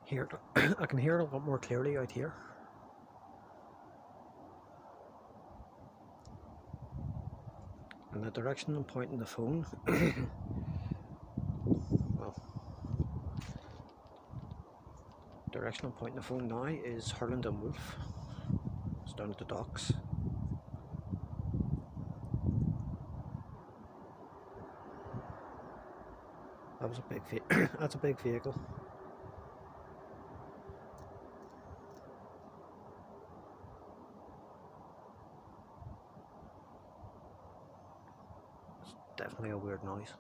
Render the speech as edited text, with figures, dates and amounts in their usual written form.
Hear it. I can hear it a lot more clearly out here. And the direction I'm pointing the phone, well, direction I'm pointing the phone now is Harlandon Wolf. It's down at the docks. That was a big that's a big vehicle. It's definitely a weird noise.